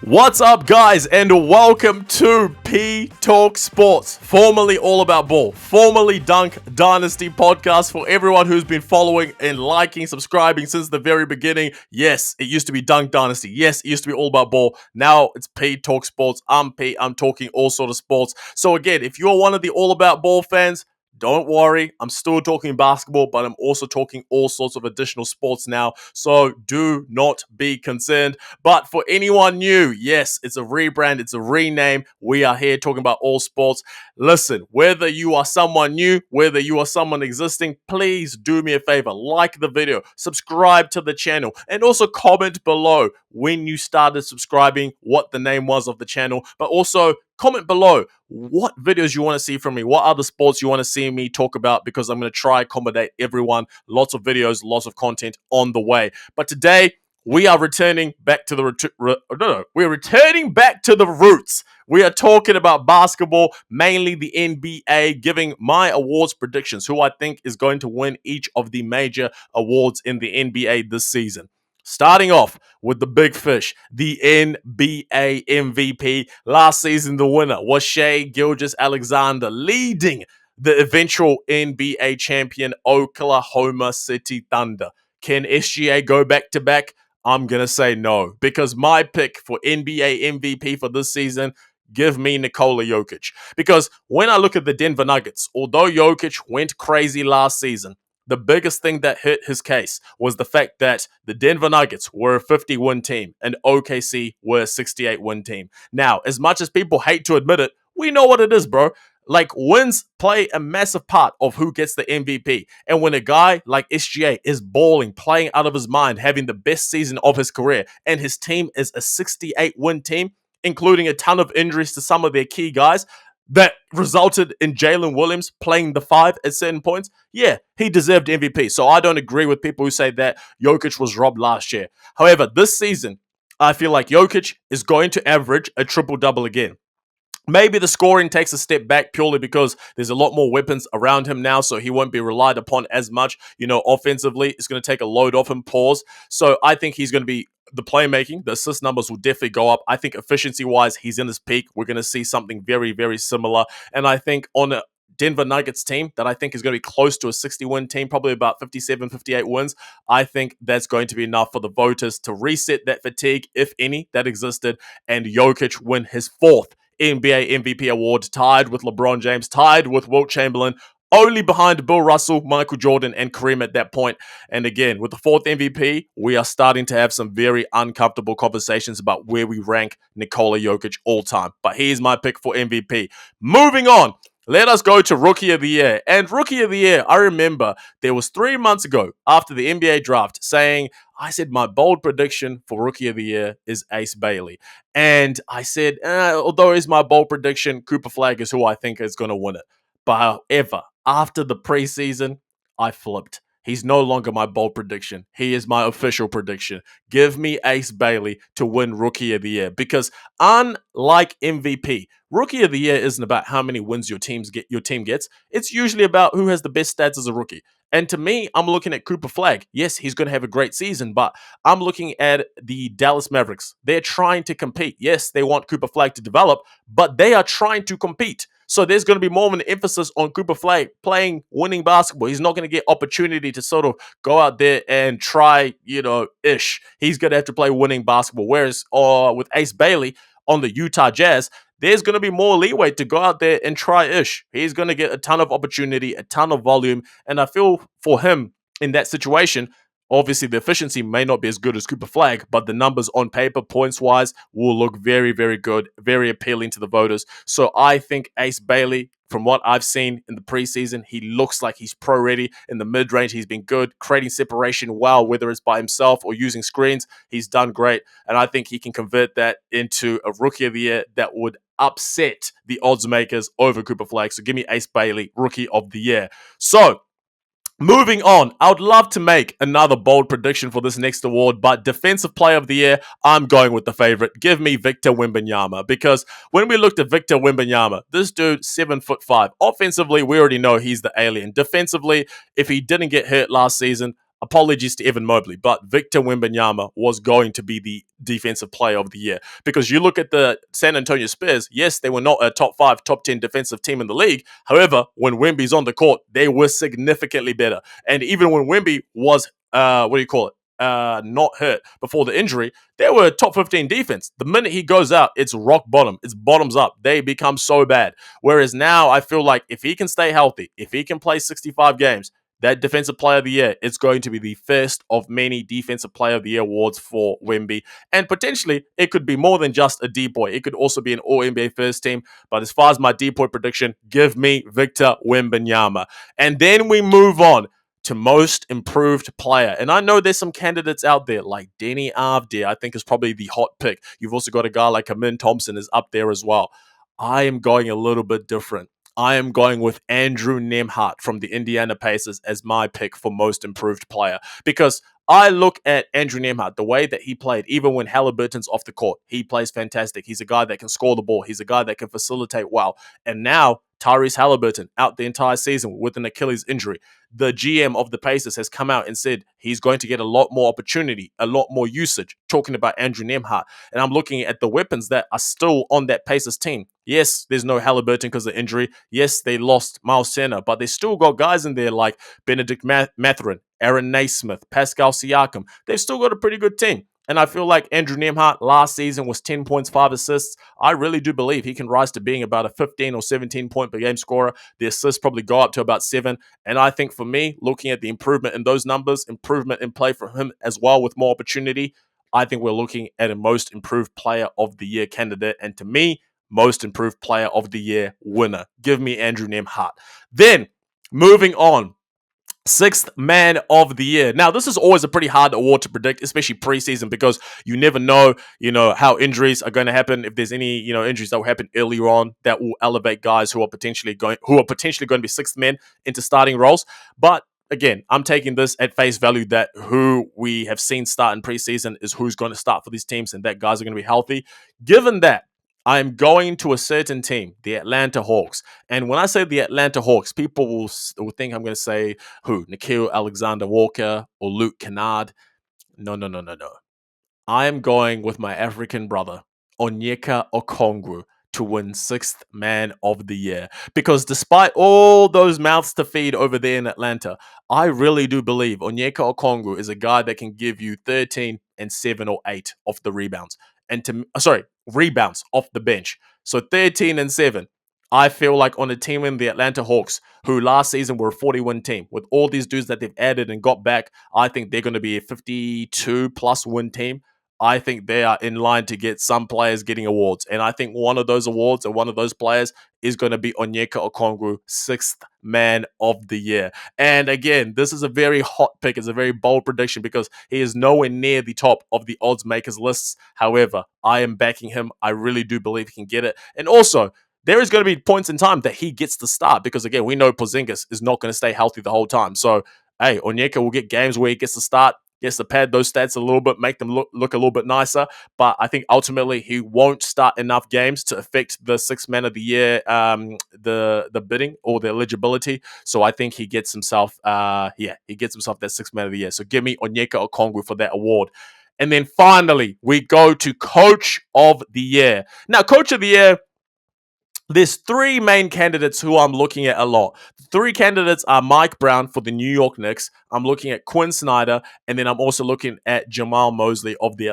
What's up, guys, and welcome to P Talk Sports, formerly All About Ball, formerly Dunk Dynasty podcast for everyone who's been following and liking, subscribing since the very beginning. Yes, it used to be Dunk Dynasty. Yes, it used to be All About Ball. Now it's P Talk Sports. I'm P. I'm talking all sort of sports. So again, if you're one of the All About Ball fans, don't worry, I'm still talking basketball, but I'm also talking all sorts of additional sports now. So do not be concerned. But for anyone new, yes, it's a rebrand, it's a rename. We are here talking about all sports. Listen, whether you are someone new, whether you are someone existing, please do me a favor. Like the video, subscribe to the channel, and also comment below when you started subscribing, what the name was of the channel, but also comment below what videos you want to see from me, what other sports you want to see me talk about, because I'm going to try accommodate everyone. Lots of videos, lots of content on the way. But today, we are returning back to the we're returning back to the roots. We are talking about basketball, mainly the NBA, giving my awards predictions, who I think is going to win each of the major awards in the NBA this season. Starting off with the big fish, the NBA MVP. Last season, the winner was Shai Gilgeous-Alexander, leading the eventual NBA champion Oklahoma City Thunder. Can SGA go back to back? I'm going to say no, because my pick for NBA MVP for this season, give me Nikola Jokic. Because when I look at the Denver Nuggets, although Jokic went crazy last season, the biggest thing that hurt his case was the fact that the Denver Nuggets were a 50-win team and OKC were a 68-win team. Now, as much as people hate to admit it, we know what it is, bro. Like, wins play a massive part of who gets the MVP. And when a guy like SGA is balling, playing out of his mind, having the best season of his career, and his team is a 68-win team, including a ton of injuries to some of their key guys, that resulted in Jalen Williams playing the five at certain points, yeah, he deserved MVP. So I don't agree with people who say that Jokic was robbed last year. However, this season, I feel like Jokic is going to average a triple-double again. Maybe the scoring takes a step back purely because there's a lot more weapons around him now, so he won't be relied upon as much. Offensively, it's going to take a load off him, pause. So I think he's going to be the playmaking. The assist numbers will definitely go up. I think efficiency-wise, he's in his peak. We're going to see something very, very similar. And I think on a Denver Nuggets team that I think is going to be close to a 60-win team, probably about 57, 58 wins. I think that's going to be enough for the voters to reset that fatigue, if any, that existed, and Jokic win his fourth NBA MVP award, tied with LeBron James, tied with Wilt Chamberlain, only behind Bill Russell, Michael Jordan, and Kareem at that point. And again, with the fourth MVP, we are starting to have some very uncomfortable conversations about where we rank Nikola Jokic all time. But here's my pick for MVP. Moving on. Let us go to Rookie of the Year. And Rookie of the Year, I remember there was 3 months ago after the NBA draft saying, I said my bold prediction for Rookie of the Year is Ace Bailey. And I said, although it's my bold prediction, Cooper Flag is who I think is going to win it. But however, after the preseason, I flipped. He's no longer my bold prediction. He is my official prediction. Give me Ace Bailey to win Rookie of the Year. Because unlike MVP, Rookie of the Year isn't about how many wins your team gets. It's usually about who has the best stats as a rookie. And to me, I'm looking at Cooper Flag. Yes, he's going to have a great season, but I'm looking at the Dallas Mavericks. They're trying to compete. Yes, they want Cooper Flag to develop, but they are trying to compete. So there's going to be more of an emphasis on Cooper Flag playing winning basketball. He's not going to get opportunity to sort of go out there and try, ish. He's going to have to play winning basketball. Whereas with Ace Bailey on the Utah Jazz, there's going to be more leeway to go out there and try ish. He's going to get a ton of opportunity, a ton of volume. And I feel for him in that situation, obviously the efficiency may not be as good as Cooper Flag, but the numbers on paper, points-wise, will look very, very good, very appealing to the voters. So I think Ace Bailey, from what I've seen in the preseason, he looks like he's pro-ready. In the mid-range, he's been good, creating separation well, whether it's by himself or using screens. He's done great, and I think he can convert that into a Rookie of the Year that would upset the odds makers over Cooper Flag. So give me Ace Bailey, Rookie of the Year. So moving on, I would love to make another bold prediction for this next award, but Defensive Player of the Year, I'm going with the favorite. Give me Victor Wembanyama, because when we looked at Victor Wembanyama, this dude, 7'5". Offensively, we already know he's the alien. Defensively, if he didn't get hurt last season, apologies to Evan Mobley, but Victor Wembanyama was going to be the defensive player of the year. Because you look at the San Antonio Spurs, yes, they were not a top 5, top 10 defensive team in the league. However, when Wemby's on the court, they were significantly better. And even when Wemby was, not hurt before the injury, they were top 15 defense. The minute he goes out, it's rock bottom. It's bottoms up. They become so bad. Whereas now I feel like if he can stay healthy, if he can play 65 games, that Defensive Player of the Year is going to be the first of many Defensive Player of the Year awards for Wemby. And potentially, it could be more than just a depoy. It could also be an All-NBA first team. But as far as my depoy prediction, give me Victor Wembanyama. And then we move on to most improved player. And I know there's some candidates out there like Denny Avdia, I think is probably the hot pick. You've also got a guy like Amin Thompson is up there as well. I am going a little bit different. I am going with Andrew Nembhard from the Indiana Pacers as my pick for most improved player because I look at Andrew Nembhard, the way that he played, even when Halliburton's off the court, he plays fantastic. He's a guy that can score the ball. He's a guy that can facilitate well. And now Tyrese Halliburton out the entire season with an Achilles injury. The GM of the Pacers has come out and said he's going to get a lot more opportunity, a lot more usage, talking about Andrew Nembhard. And I'm looking at the weapons that are still on that Pacers team. Yes, there's no Halliburton because of injury. Yes, they lost Miles Turner, but they still got guys in there like Benedict Mathurin, Aaron Naismith, Pascal Siakam. They've still got a pretty good team. And I feel like Andrew Nembhard last season was 10 points, 5 assists. I really do believe he can rise to being about a 15 or 17 point per game scorer. The assists probably go up to about 7. And I think for me, looking at the improvement in those numbers, improvement in play for him as well with more opportunity, I think we're looking at a most improved player of the year candidate. And to me, most improved player of the year winner. Give me Andrew Nembhard. Then, moving on. Sixth man of the year. Now, this is always a pretty hard award to predict, especially preseason, because you never know, how injuries are going to happen. If there's any, injuries that will happen earlier on that will elevate guys who are potentially going to be sixth men into starting roles. But again, I'm taking this at face value that who we have seen start in preseason is who's going to start for these teams, and that guys are going to be healthy. Given that, I'm going to a certain team, the Atlanta Hawks. And when I say the Atlanta Hawks, people will think I'm going to say who? Nikhil Alexander Walker or Luke Kennard. No, no, no, no, no. I am going with my African brother, Onyeka Okongwu, to win sixth man of the year. Because despite all those mouths to feed over there in Atlanta, I really do believe Onyeka Okongwu is a guy that can give you 13 and 7 or 8 off the rebounds. Rebounds off the bench. So 13 and 7. I feel like on a team in the Atlanta Hawks, who last season were a 40-win team, with all these dudes that they've added and got back, I think they're going to be a 52-plus win team. I think they are in line to get some players getting awards. And I think one of those awards and one of those players is going to be Onyeka Okongwu, sixth man of the year. And again, this is a very hot pick. It's a very bold prediction because he is nowhere near the top of the odds makers lists. However, I am backing him. I really do believe he can get it. And also, there is going to be points in time that he gets to start because, again, we know Porzingis is not going to stay healthy the whole time. So, hey, Onyeka will get games where he gets to start. Yes, to pad those stats a little bit, make them look a little bit nicer. But I think ultimately he won't start enough games to affect the sixth man of the year, the bidding or the eligibility. So I think he gets himself, he gets himself that sixth man of the year. So give me Onyeka Okongwu for that award. And then finally, we go to Coach of the Year. Now, Coach of the Year, there's 3 main candidates who I'm looking at a lot. The 3 candidates are Mike Brown for the New York Knicks. I'm looking at Quinn Snyder, and then I'm also looking at Jamal Mosley of the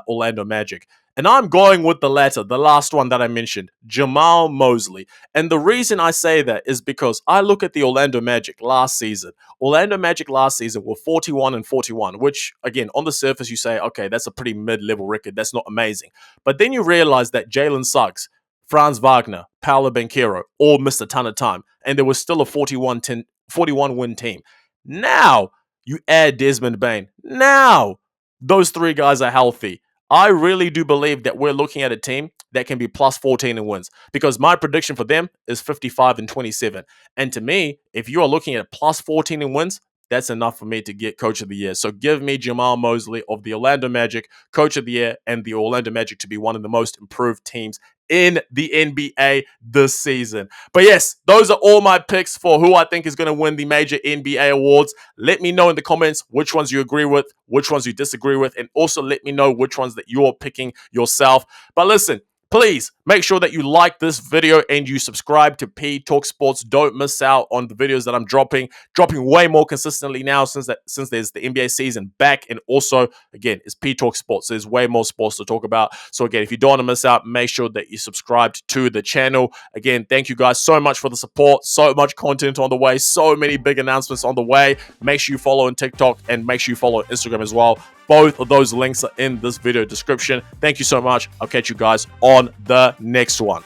Orlando Magic. And I'm going with the latter, the last one that I mentioned, Jamal Mosley. And the reason I say that is because I look at the Orlando Magic last season. Orlando Magic last season were 41 and 41, which, again, on the surface you say, okay, that's a pretty mid-level record. That's not amazing. But then you realize that Jalen Suggs, Franz Wagner, Paolo Banchero all missed a ton of time, and there was still a 41-win team. Now, you add Desmond Bane. Now, those 3 guys are healthy. I really do believe that we're looking at a team that can be plus 14 in wins because my prediction for them is 55 and 27. And to me, if you are looking at plus 14 in wins, that's enough for me to get Coach of the Year. So give me Jamal Mosley of the Orlando Magic, Coach of the Year, and the Orlando Magic to be one of the most improved teams in the NBA this season. But yes, those are all my picks for who I think is going to win the major NBA awards. Let me know in the comments which ones you agree with, which ones you disagree with, and also let me know which ones that you're picking yourself. But listen, please make sure that you like this video and you subscribe to P Talk Sports. Don't miss out on the videos that I'm dropping way more consistently now since there's the NBA season back, and also again it's P Talk Sports. There's way more sports to talk about. So again, if you don't want to miss out, make sure that you subscribed to the channel. Again, thank you guys so much for the support. So much content on the way. So many big announcements on the way. Make sure you follow on TikTok and make sure you follow on Instagram as well. Both of those links are in this video description. Thank you so much. I'll catch you guys on the next one.